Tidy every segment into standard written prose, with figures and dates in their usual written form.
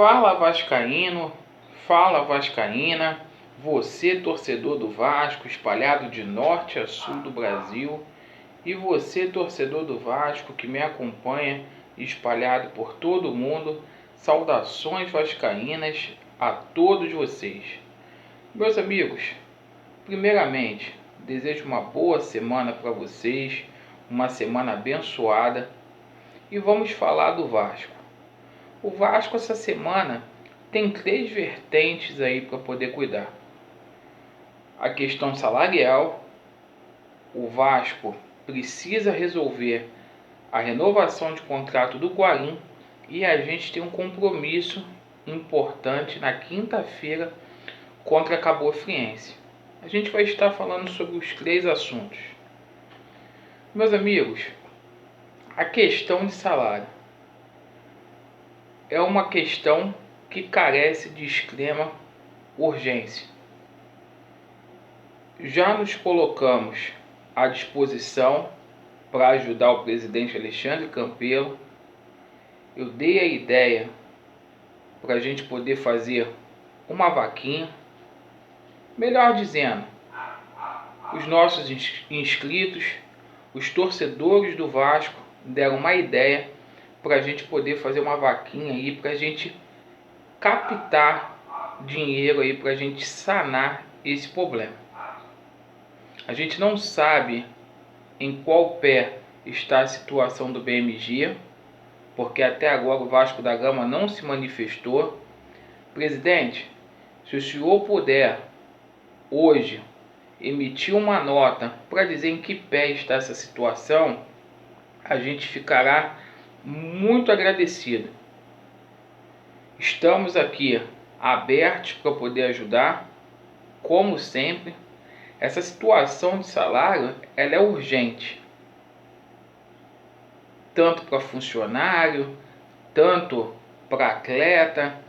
Fala vascaíno, fala vascaína, você torcedor do Vasco espalhado de norte a sul do Brasil e você torcedor do Vasco que me acompanha espalhado por todo o mundo, saudações vascaínas a todos vocês. Meus amigos, primeiramente desejo uma boa semana para vocês, uma semana abençoada e vamos falar do Vasco. O Vasco essa semana tem 3 vertentes aí para poder cuidar. A questão salarial, o Vasco precisa resolver a renovação de contrato do Guarim e a gente tem um compromisso importante na quinta-feira contra a Cabo Friense. A gente vai estar falando sobre os 3 assuntos. Meus amigos, a questão de salário é uma questão que carece de extrema urgência. Já nos colocamos à disposição para ajudar o presidente Alexandre Campelo. Eu dei a ideia para a gente poder fazer uma vaquinha. Melhor dizendo, os nossos inscritos, os torcedores do Vasco deram uma ideia para a gente poder fazer uma vaquinha aí, para a gente captar dinheiro aí, para a gente sanar esse problema. A gente não sabe em qual pé está a situação do BMG, porque até agora o Vasco da Gama não se manifestou. Presidente, se o senhor puder hoje emitir uma nota para dizer em que pé está essa situação, a gente ficará muito agradecido. Estamos aqui abertos para poder ajudar, como sempre. Essa situação de salário ela é urgente, tanto para funcionário, tanto para atleta.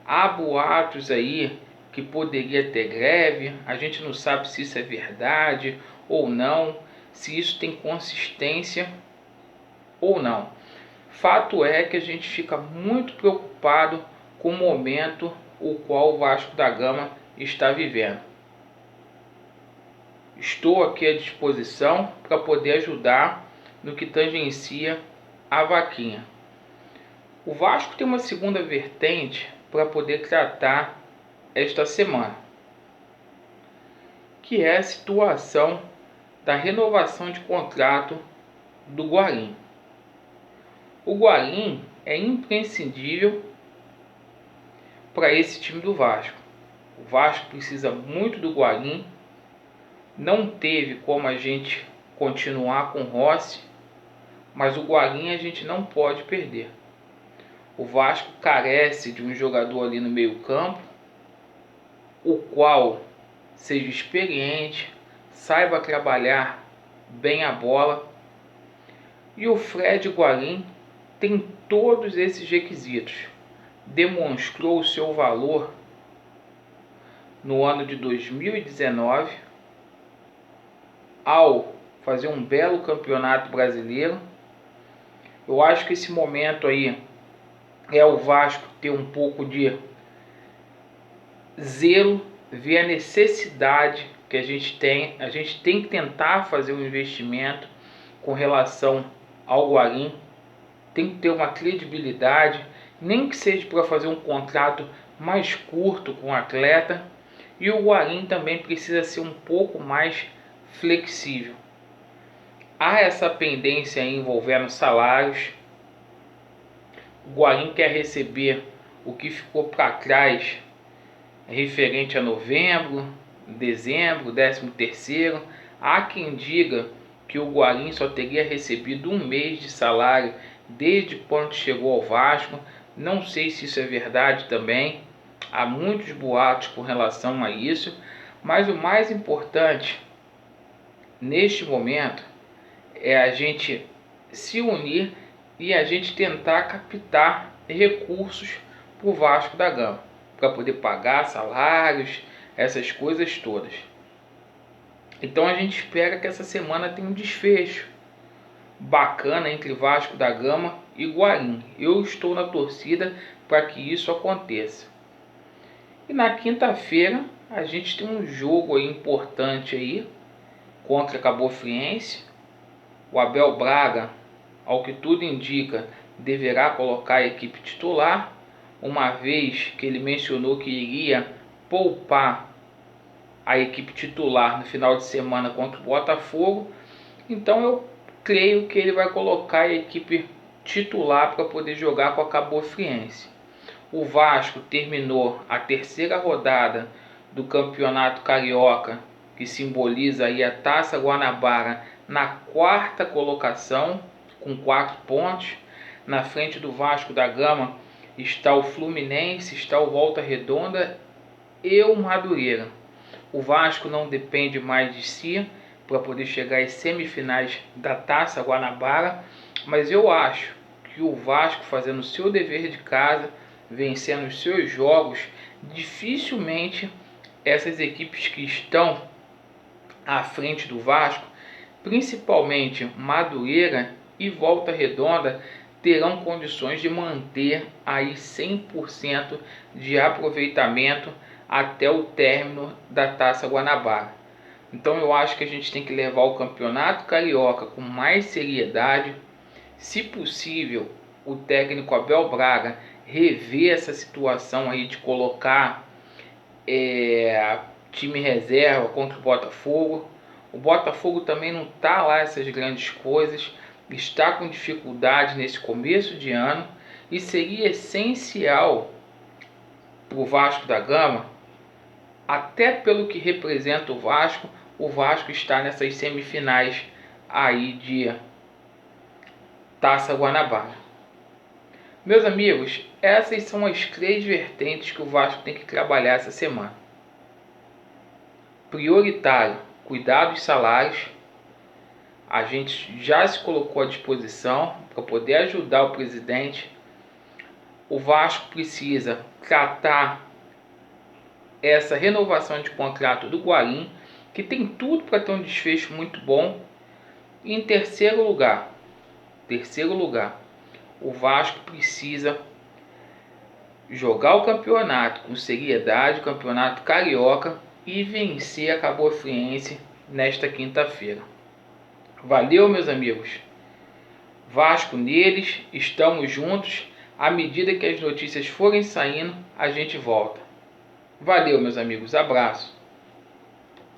Há boatos aí que poderia ter greve, a gente não sabe se isso é verdade ou não, se isso tem consistência ou não. Fato é que a gente fica muito preocupado com o momento o qual o Vasco da Gama está vivendo. Estou aqui à disposição para poder ajudar no que tangencia a vaquinha. O Vasco tem uma segunda vertente para poder tratar esta semana, que é a situação da renovação de contrato do Guarim. O Guarim é imprescindível para esse time do Vasco. O Vasco precisa muito do Guarim. Não teve como a gente continuar com o Rossi, mas o Guarim a gente não pode perder. O Vasco carece de um jogador ali no meio campo, o qual seja experiente, saiba trabalhar bem a bola. E o Fred Guarim tem todos esses requisitos. Demonstrou o seu valor no ano de 2019, ao fazer um belo campeonato brasileiro. Eu acho que esse momento aí é o Vasco ter um pouco de zelo, ver a necessidade que a gente tem. A gente tem que tentar fazer um investimento com relação ao Guarim. Tem que ter uma credibilidade, nem que seja para fazer um contrato mais curto com o atleta. E o Guarim também precisa ser um pouco mais flexível. Há essa pendência envolvendo salários. O Guarim quer receber o que ficou para trás referente a novembro, dezembro, 13º. Há quem diga que o Guarim só teria recebido 1 mês de salário desde quando chegou ao Vasco. Não sei se isso é verdade também. Há muitos boatos com relação a isso. Mas o mais importante neste momento é a gente se unir e a gente tentar captar recursos para o Vasco da Gama, para poder pagar salários, essas coisas todas. Então a gente espera que essa semana tenha um desfecho bacana entre Vasco da Gama e Guarim. Eu estou na torcida para que isso aconteça. E na quinta-feira a gente tem um jogo aí importante aí contra a Cabo Friense. O Abel Braga, ao que tudo indica, deverá colocar a equipe titular, uma vez que ele mencionou que iria poupar a equipe titular no final de semana contra o Botafogo. Então eu creio que ele vai colocar a equipe titular para poder jogar com a Cabo Friense. O Vasco terminou a terceira rodada do Campeonato Carioca, que simboliza aí a Taça Guanabara, na quarta colocação, com 4 pontos. Na frente do Vasco da Gama está o Fluminense, está o Volta Redonda e o Madureira. O Vasco não depende mais de si para poder chegar às semifinais da Taça Guanabara, mas eu acho que o Vasco, fazendo o seu dever de casa, vencendo os seus jogos, dificilmente essas equipes que estão à frente do Vasco, principalmente Madureira e Volta Redonda, terão condições de manter aí 100% de aproveitamento até o término da Taça Guanabara. Então eu acho que a gente tem que levar o Campeonato Carioca com mais seriedade. Se possível, o técnico Abel Braga rever essa situação aí de colocar time reserva contra o Botafogo. O Botafogo também não está lá essas grandes coisas, está com dificuldade nesse começo de ano e seria essencial para o Vasco da Gama, até pelo que representa o Vasco está nessas semifinais aí de Taça Guanabara. Meus amigos, essas são as 3 vertentes que o Vasco tem que trabalhar essa semana. Prioritário, cuidar dos salários. A gente já se colocou à disposição para poder ajudar o presidente. O Vasco precisa tratar essa renovação de contrato do Guarim, que tem tudo para ter um desfecho muito bom. E em terceiro lugar, o Vasco precisa jogar o campeonato com seriedade, o campeonato carioca, e vencer a Cabo Friense nesta quinta-feira. Valeu, meus amigos. Vasco neles, estamos juntos. À medida que as notícias forem saindo, a gente volta. Valeu, meus amigos. Abraço.